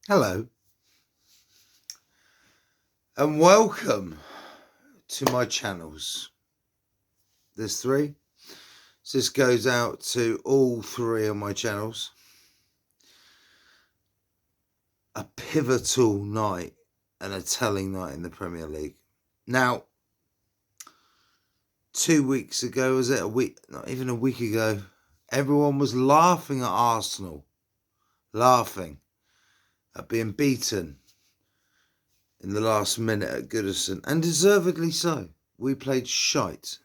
Hello and welcome to my channels. There's three. So this goes out to all three of my channels. A pivotal night and a telling night in the Premier League. Now, 2 weeks ago, was it a week? Not even a week ago, everyone was laughing at Arsenal. Laughing at being beaten in the last minute at Goodison. And deservedly so. We played shite.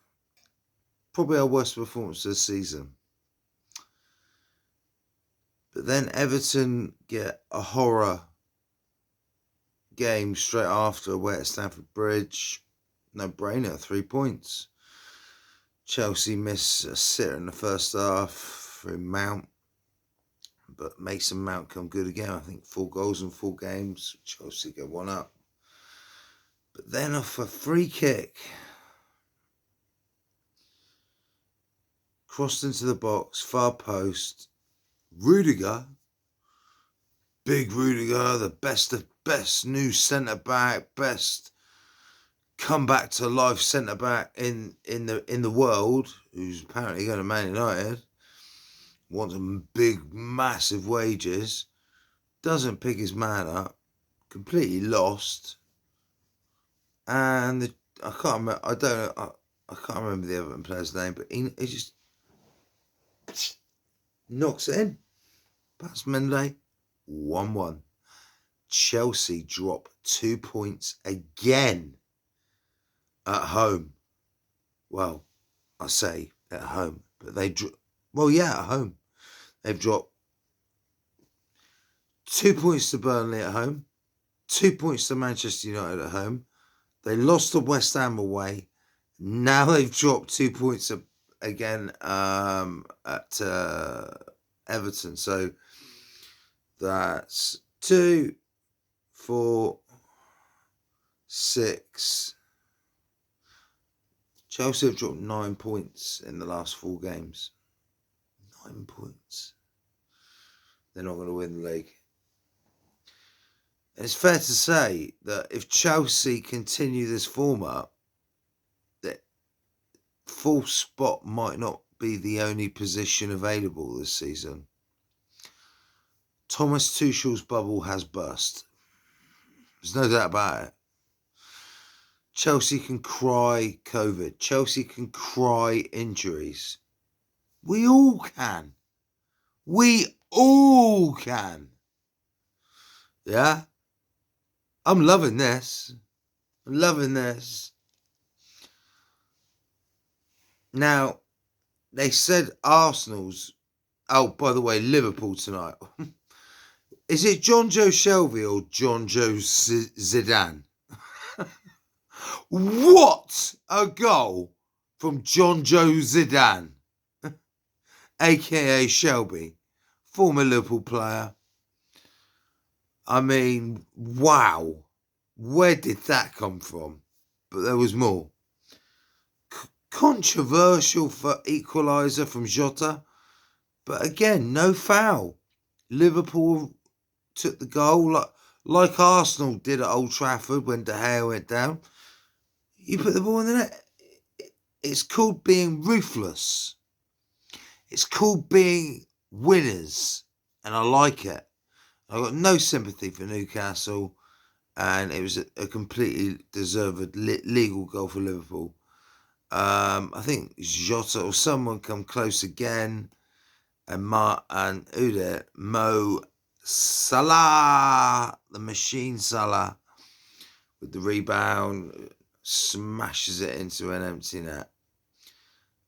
Probably our worst performance of the season. But then Everton get a horror game straight after away at Stamford Bridge. No brainer, 3 points. Chelsea miss a sitter in the first half through Mount. But Mason Mount come good again. I think 4 goals in 4 games. Chelsea get 1 up. But then off a free kick, crossed into the box, far post. Rudiger, big Rudiger, the best of best new centre-back, best come back to life centre-back in the world, who's apparently going to Man United, wants big, massive wages, doesn't pick his man up, completely lost, and I can't remember. I can't remember the Everton player's name, but he just knocks it in. Past Monday, 1-1. Chelsea drop 2 points again at home. Well, I say at home, but at home. They've dropped 2 points to Burnley at home, 2 points to Manchester United at home. They lost to West Ham away. Now they've dropped 2 points again at Everton. So that's 2, 4, 6. Chelsea have dropped 9 points in the last 4 games. 9 points. They're not going to win the league. And it's fair to say that if Chelsea continue this form up, that full spot might not be the only position available this season. Thomas Tuchel's bubble has burst. There's no doubt about it. Chelsea can cry COVID. Chelsea can cry injuries. We all can. We all can. Yeah? I'm loving this. I'm loving this. Now, they said Arsenal's... Oh, by the way, Liverpool tonight. Is it John Joe Shelby or John Joe Zidane? What a goal from John Joe Zidane, a.k.a. Shelby, former Liverpool player. I mean, wow. Where did that come from? But there was more. Controversial for equaliser from Jota. But again, no foul. Liverpool took the goal like Arsenal did at Old Trafford when De Gea went down. You put the ball in the net. It's called being ruthless. It's called being winners. And I like it. I've got no sympathy for Newcastle. And it was a completely deserved legal goal for Liverpool. I think Jota or someone come close again. And Mo Salah, the machine Salah, with the rebound, smashes it into an empty net.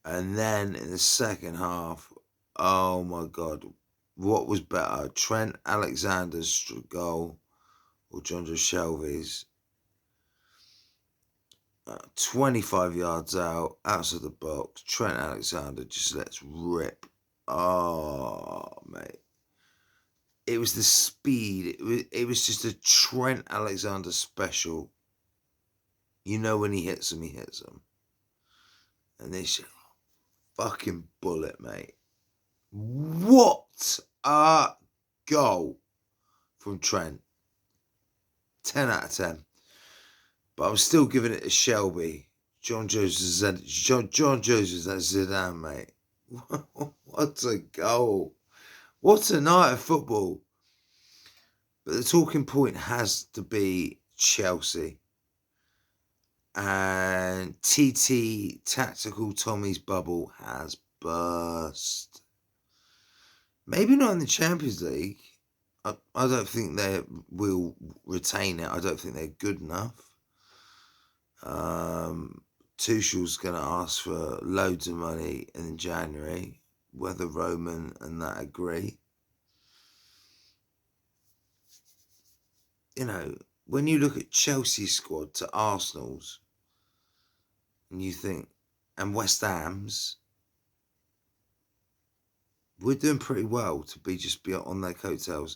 And then in the second half, oh my God, what was better? Trent Alexander's goal or John Joe Shelby's? 25 yards outside the box. Trent Alexander just lets rip. Oh, mate. It was the speed. It was just a Trent Alexander special. You know when he hits them, he hits them. And this fucking bullet, mate. What a goal from Trent. 10 out of 10. But I'm still giving it to Shelby. John Joseph Zidane, mate. What a goal. What a night of football. But the talking point has to be Chelsea. And TT Tactical Tommy's bubble has burst. Maybe not in the Champions League. I don't think they will retain it. I don't think they're good enough. Tuchel's going to ask for loads of money in January, whether Roman and that agree. You know, when you look at Chelsea's squad to Arsenal's, and you think, and West Ham's, we're doing pretty well to be just on their coattails.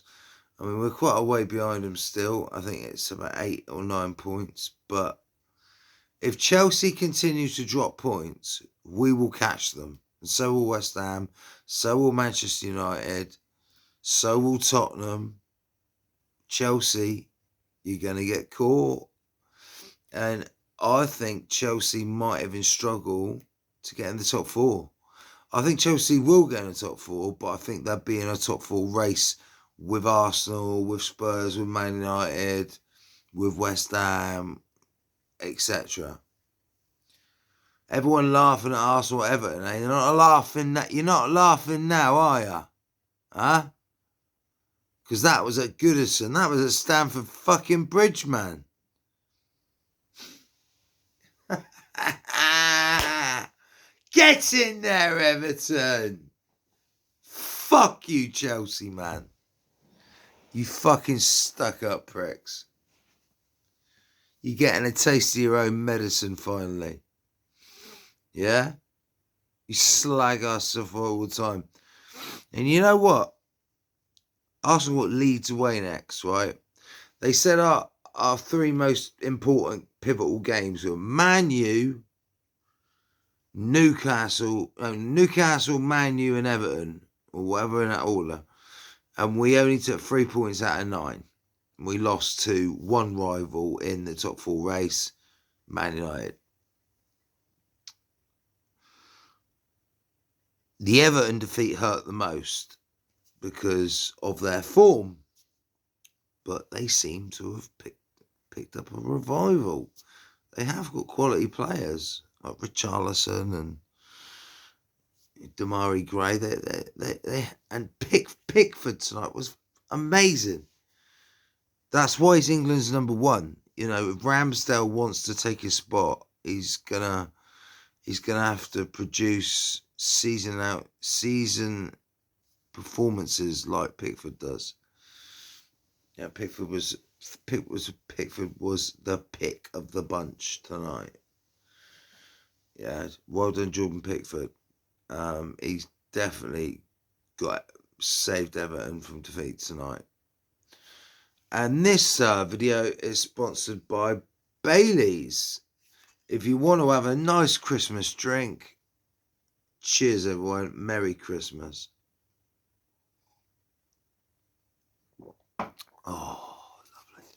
I mean, we're quite a way behind them still. I think it's about 8 or 9 points. But if Chelsea continues to drop points, we will catch them. And so will West Ham. So will Manchester United. So will Tottenham. Chelsea, you're going to get caught. And I think Chelsea might even struggle to get in the top 4. I think Chelsea will get in the top 4, but I think they'll be in a top 4 race with Arsenal, with Spurs, with Man United, with West Ham, etc. Everyone laughing at Arsenal, Everton. You're not laughing. You're not laughing now, are you? Huh? Because that was at Goodison. That was at Stamford fucking Bridge, man. Get in there, Everton. Fuck you, Chelsea, man. You fucking stuck-up pricks. You're getting a taste of your own medicine, finally. Yeah? You slag us off all the time. And you know what? Arsenal got Leeds away next, right? They said our 3 most important pivotal games were Man U, Newcastle, Man U and Everton, or whatever in that order. And we only took 3 points out of 9. We lost to one rival in the top 4 race, Man United. The Everton defeat hurt the most because of their form. But they seem to have picked up a revival. They have got quality players like Richarlison and Damari Gray. They and Pickford tonight was amazing. That's why he's England's number 1. You know, if Ramsdale wants to take his spot, he's gonna have to produce season performances like Pickford does. Yeah, Pickford was the pick of the bunch tonight. Yeah, well done, Jordan Pickford. He's definitely saved Everton from defeat tonight. And this video is sponsored by Bailey's. If you want to have a nice Christmas drink, cheers everyone, Merry Christmas. Oh, lovely.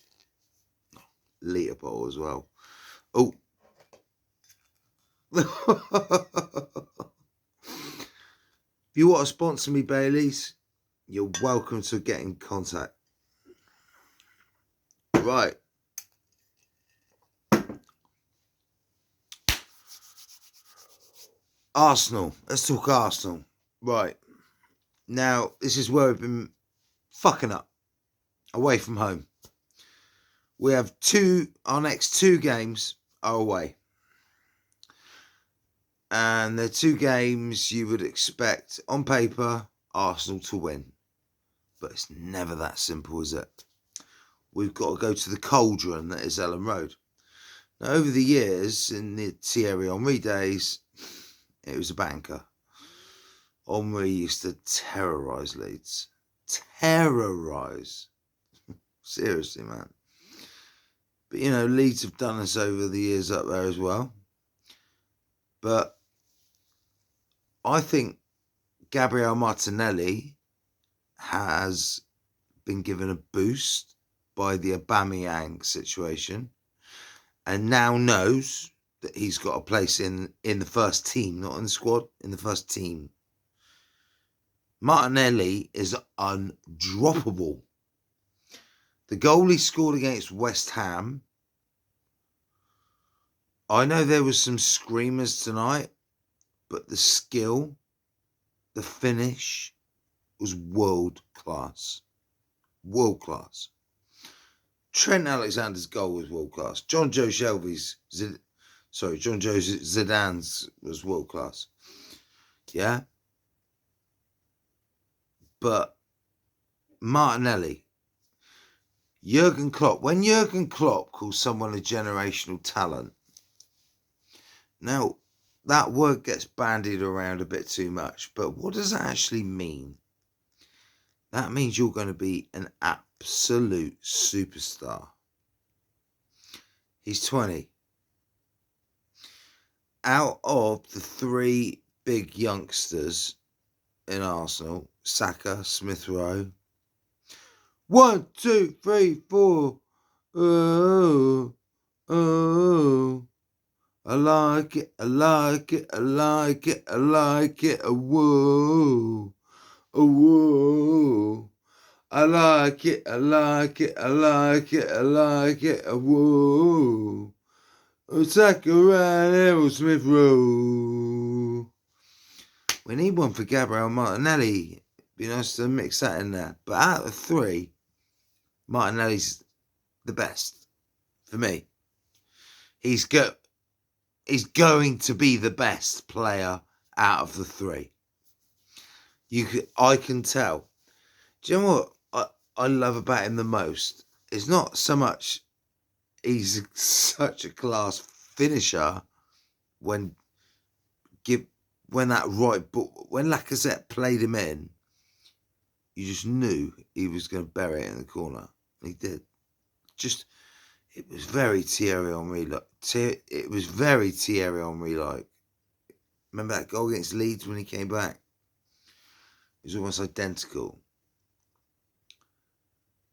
Liverpool as well. Oh. If you want to sponsor me, Bailey's, you're welcome to get in contact. Right. Arsenal. Let's talk Arsenal. Right. Now, this is where we've been fucking up. Away from home. We have our next 2 games are away. And they're 2 games you would expect, on paper, Arsenal to win. But it's never that simple, is it? We've got to go to the cauldron that is Ellen Road. Now, over the years, in the Thierry Henry days, it was a banker. Henry used to terrorise Leeds. Terrorise. Seriously, man. But, you know, Leeds have done us over the years up there as well. But I think Gabriel Martinelli has been given a boost by the Aubameyang situation and now knows that he's got a place in the first team, not in the squad, in the first team. Martinelli is undroppable. The goal he scored against West Ham, I know there was some screamers tonight, but the skill, the finish was world class. World class. Trent Alexander's goal was world class. John Joe Zidane's was world class. Yeah? But Martinelli, Jurgen Klopp, when Jurgen Klopp calls someone a generational talent, now that word gets bandied around a bit too much, but what does that actually mean? That means you're going to be an absolute superstar. He's 20. Out of the three big youngsters in Arsenal, Saka, Smith Rowe, 1, 2, 3, 4. Oh, oh. I like it, I like it, I like it, I like it. Oh, whoa, oh, whoa. I like it, I like it, I like it, I like it. Oh, whoa. Saka and Smith Rowe. We need one for Gabriel Martinelli. Be nice to mix that in there. But out of three, Martinelli's the best for me. He's going to be the best player out of the three. I can tell. Do you know what I love about him the most? It's not so much he's such a class finisher when Lacazette played him in, you just knew he was going to bury it in the corner. And he did. It was very Thierry Henry. It was very Thierry Henry like. Remember that goal against Leeds when he came back? It was almost identical.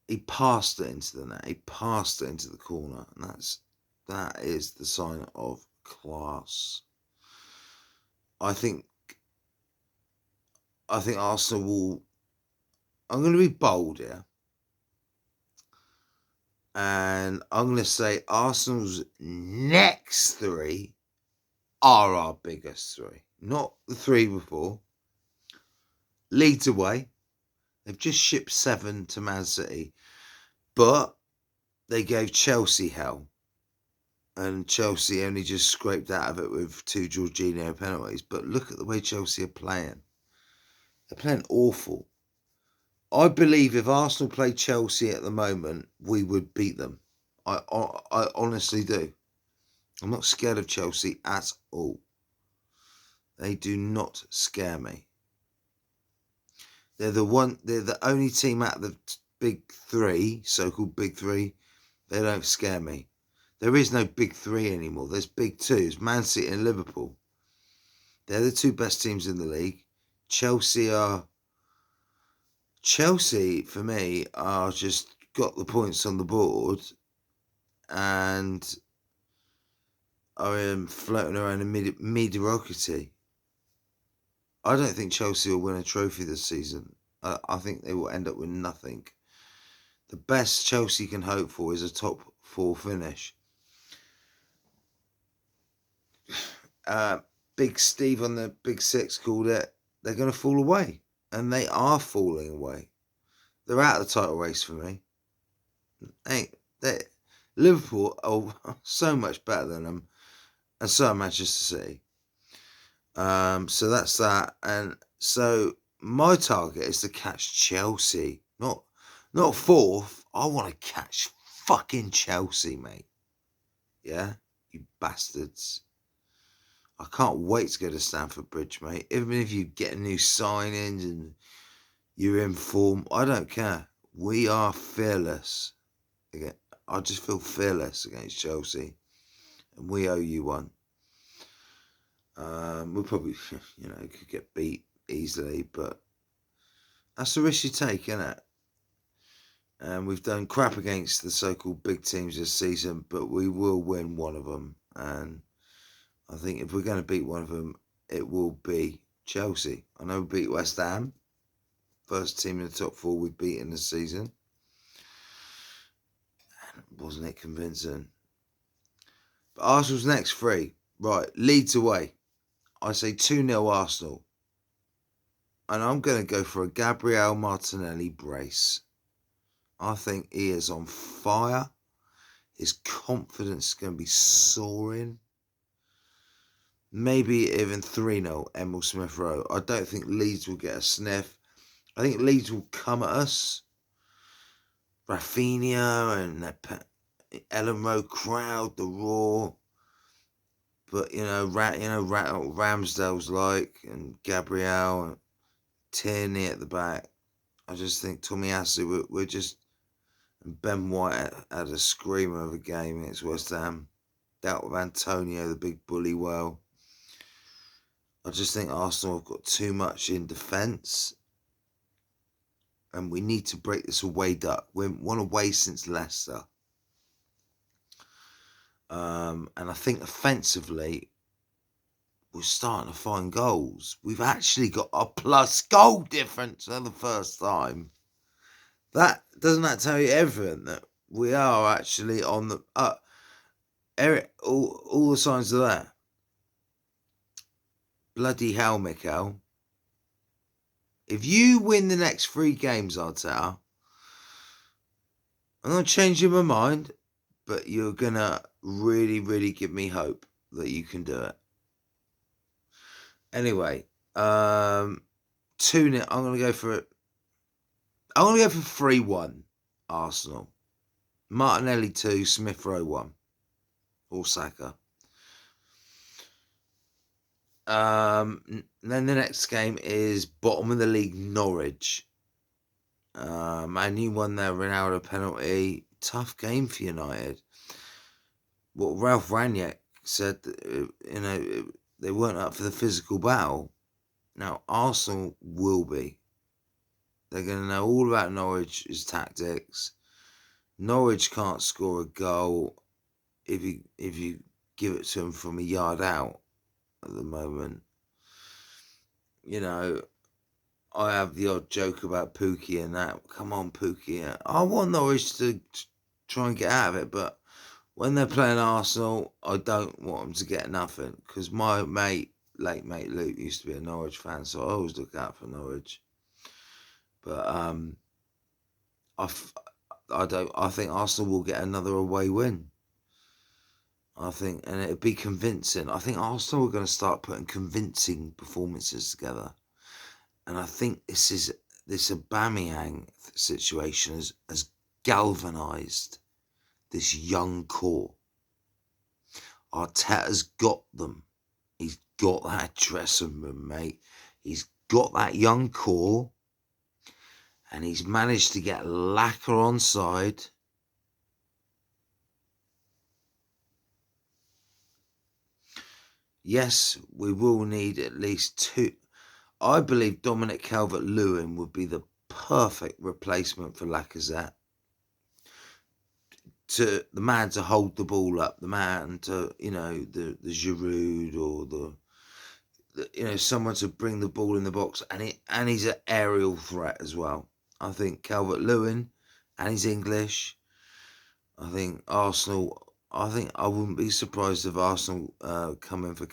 He passed it into the net. He passed it into the corner. And that is the sign of class. I think Arsenal will... I'm going to be bold here. And I'm going to say Arsenal's next three are our biggest three. Not the three before. Leeds away. They've just shipped 7 to Man City. But they gave Chelsea hell. And Chelsea only just scraped out of it with 2 Jorginho penalties. But look at the way Chelsea are playing. They're playing awful. I believe if Arsenal played Chelsea at the moment, we would beat them. I honestly do. I'm not scared of Chelsea at all. They do not scare me. They're the only team out of the big three, so-called big three. They don't scare me. There is no big three anymore. There's big twos, Man City and Liverpool. They're the 2 best teams in the league. Chelsea, for me, are just got the points on the board and are floating around in mediocrity. I don't think Chelsea will win a trophy this season. I think they will end up with nothing. The best Chelsea can hope for is a top 4 finish. Big Steve on the Big Six called it, they're going to fall away. And they are falling away. They're out of the title race for me. Liverpool are so much better than them. And so are Manchester City. So that's that. And so my target is to catch Chelsea. Not 4th. I want to catch fucking Chelsea, mate. Yeah? You bastards. I can't wait to go to Stamford Bridge, mate. Even if you get new signings and you're in form, I don't care. We are fearless. Again, I just feel fearless against Chelsea. And we owe you one. We'll probably, could get beat easily, but that's the risk you take, isn't it? And we've done crap against the so-called big teams this season, but we will win one of them. And I think if we're going to beat one of them, it will be Chelsea. I know we beat West Ham. First team in the top 4 we've beaten this season. And wasn't it convincing? But Arsenal's next 3. Right, Leeds away. I say 2-0 Arsenal. And I'm going to go for a Gabriel Martinelli brace. I think he is on fire. His confidence is going to be soaring. Maybe even 3-0 Emil Smith Rowe. I don't think Leeds will get a sniff. I think Leeds will come at us. Rafinha and that Ellen Road crowd, the roar. But, Ramsdale's and Gabriel and Tierney at the back. I just think Tomiyasu, we're just... And Ben White had a screamer of a game against West Ham. Dealt with Antonio, the big bully, well. I just think Arsenal have got too much in defence. And we need to break this away duck. We haven't won away since Leicester. And I think offensively, we're starting to find goals. We've actually got a plus goal difference for the first time. Doesn't that tell you everything? That we are actually on the Eric, all the signs are there. Bloody hell, Mikel. If you win the next 3 games, Arteta, I'm not changing my mind, but you're going to really, really give me hope that you can do it. Anyway, 2-0. I'm going to go for it. I'm going to go for 3-1 Arsenal. Martinelli 2, Smith Rowe 1. Or Saka. Then the next game is bottom of the league Norwich. Man U won their Ronaldo penalty. Tough game for United. What Ralph Rangnick said, they weren't up for the physical battle. Now Arsenal will be. They're going to know all about Norwich's tactics. Norwich can't score a goal if you give it to them from a yard out at the moment. I have the odd joke about Pookie and that. Come on, Pookie. I want Norwich to try and get out of it, but when they're playing Arsenal, I don't want them to get nothing. Because my late mate Luke, used to be a Norwich fan, so I always look out for Norwich. But I think Arsenal will get another away win. And it'd be convincing. I think Arsenal are going to start putting convincing performances together. And I think this Aubameyang situation has galvanised this young core. Arteta's got them. He's got that dressing room, mate. He's got that young core. And he's managed to get Lacquer on side. Yes, we will need at least 2. I believe Dominic Calvert-Lewin would be the perfect replacement for Lacazette. The man to hold the ball up, the man to, the Giroud or someone to bring the ball in the box, and he's an aerial threat as well. I think Calvert-Lewin, and he's English. I think Arsenal. I wouldn't be surprised if Arsenal come in for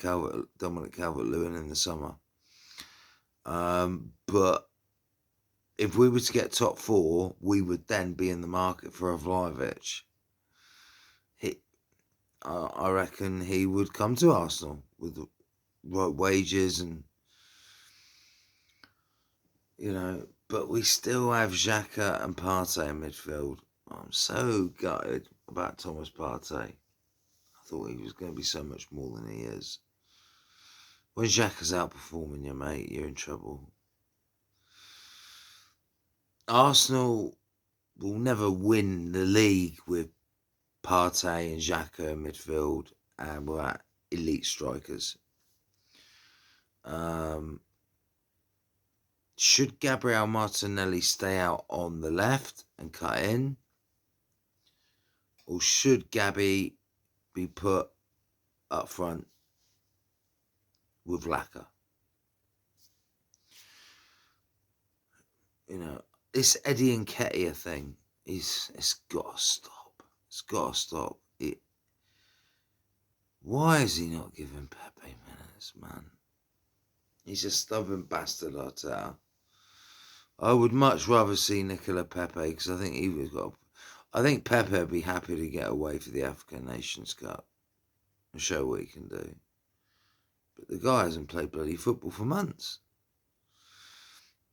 Dominic Calvert-Lewin in the summer. But if we were to get top 4, we would then be in the market for a Vlahovic. I reckon he would come to Arsenal with the right wages and, but we still have Xhaka and Partey in midfield. I'm so gutted about Thomas Partey. I thought he was going to be so much more than he is. When Xhaka's outperforming you, mate, you're in trouble. Arsenal will never win the league with Partey and Xhaka in midfield and without elite strikers. Should Gabriel Martinelli stay out on the left and cut in? Or should Gabby be put up front with Laka? You know, this Eddie Nketiah thing it's got to stop. It's got to stop. Why is he not giving Pepe minutes, man? He's a stubborn bastard, Arteta. I would much rather see Nicola Pepe because I think Pepe would be happy to get away for the African Nations Cup and show what he can do. But the guy hasn't played bloody football for months.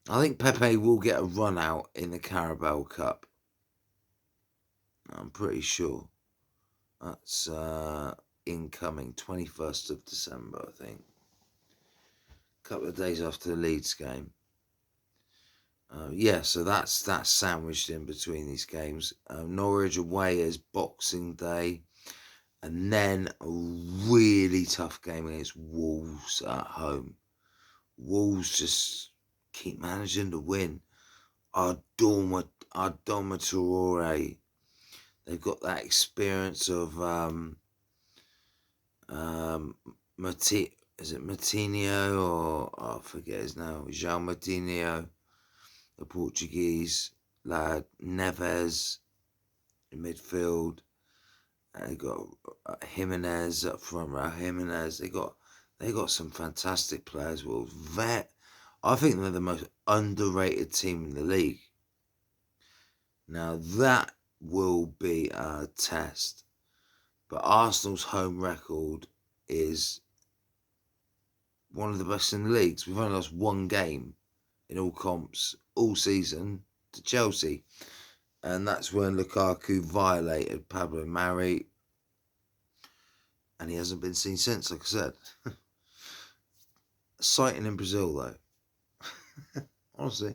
I think Pepe will get a run out in the Carabao Cup. I'm pretty sure. That's incoming 21st of December, I think. A couple of days after the Leeds game. So that's sandwiched in between these games. Norwich away is Boxing Day. And then a really tough game against Wolves at home. Wolves just keep managing to win. Adama Traore. They've got that experience of is it Matinho or I forget his name, João Matinho, the Portuguese lad, Neves in midfield, and they got Jimenez up front row. Jimenez, they got some fantastic players. Well, I think they're the most underrated team in the league. Now that will be a test, but Arsenal's home record is one of the best in the leagues. We've only lost one game in all comps all season to Chelsea, and that's when Lukaku violated Pablo Mari, and he hasn't been seen since, like I said. A sighting in Brazil, though. Honestly.